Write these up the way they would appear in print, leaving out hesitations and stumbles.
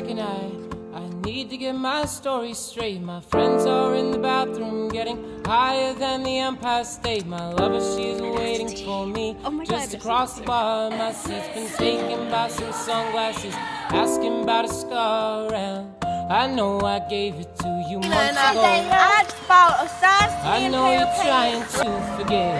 second I need to get my story straight. My friends are in the bathroom getting higher than the Empire State. My lover, she's waiting for me just across the bar. My seat's been taken by some sunglasses, asking about a scar. And I know I gave it to you months ago. I know you're trying to forget,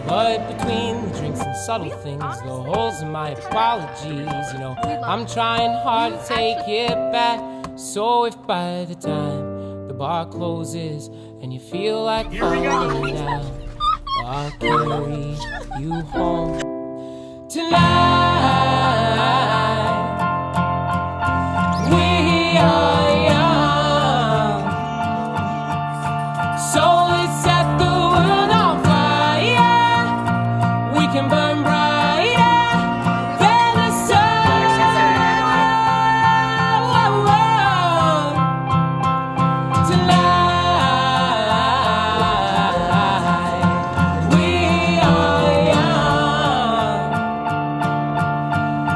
but between the drinks and subtle things, the holes in my apologies, you know, I'm trying hard to take it back. So if by the time the bar closes and you feel like falling down, I'll carry you home tonight. We are young, so let's set the world on fire. We can burn brighter than the sun. Tonight, we are young,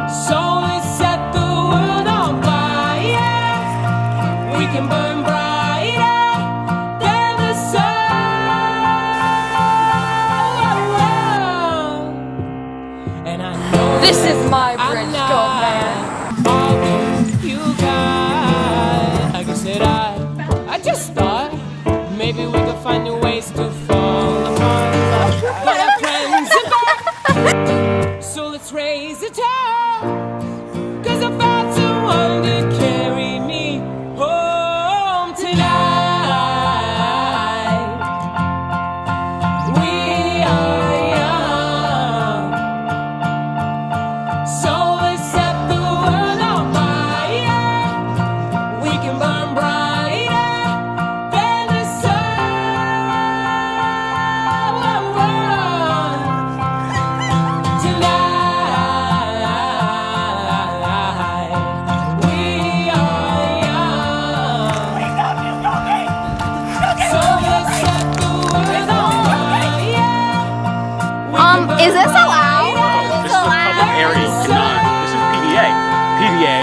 so let's set the world on fire. We can burn brighter than the sun. And I know This is my bridge, gold man. all you got. I guess that I just thought maybe we could find new ways to fall apart. But our friends are back, so let's raise a toast, 'cause I found someone to carry me home tonight. We are young, so let's set the world on fire. We can burn brighter than the sun. Tonight, we are young, so let's set the world on fire. Is this allowed? This is a public area. You cannot. This is PDA. PDA.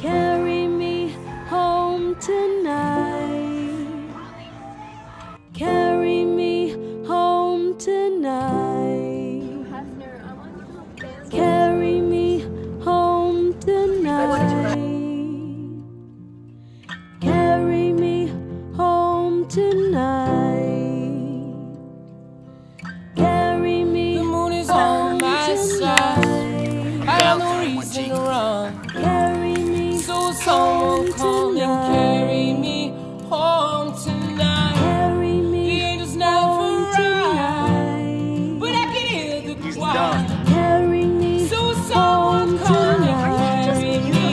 Carry me home tonight. Carry me home tonight. Carry me home tonight. Carry me home tonight. Carry me The moon is on my side. I have no reason to run, Carry me so someone come and carry me home tonight. Carry me The angels never ride, tonight. but I can hear the He's choir. done. Carry me So someone come and carry me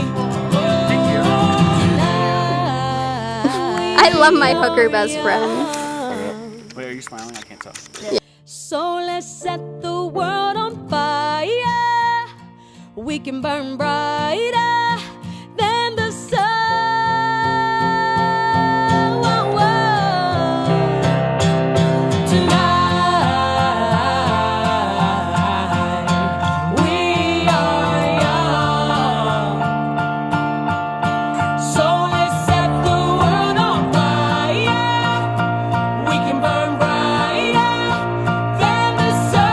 home tonight. I love my hooker best friend. Wait, are you smiling? I can't tell. So let's set the world on fire. We can burn brighter than the sun. Tonight, we are young, so let's set the world on fire. We can burn brighter than the sun.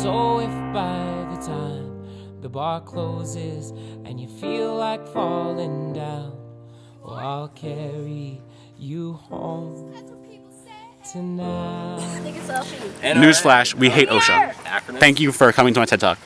So if by the time the bar closes and you feel like falling down, well, I'll carry you home tonight. Newsflash, we hate OSHA. Thank you for coming to my TED Talk.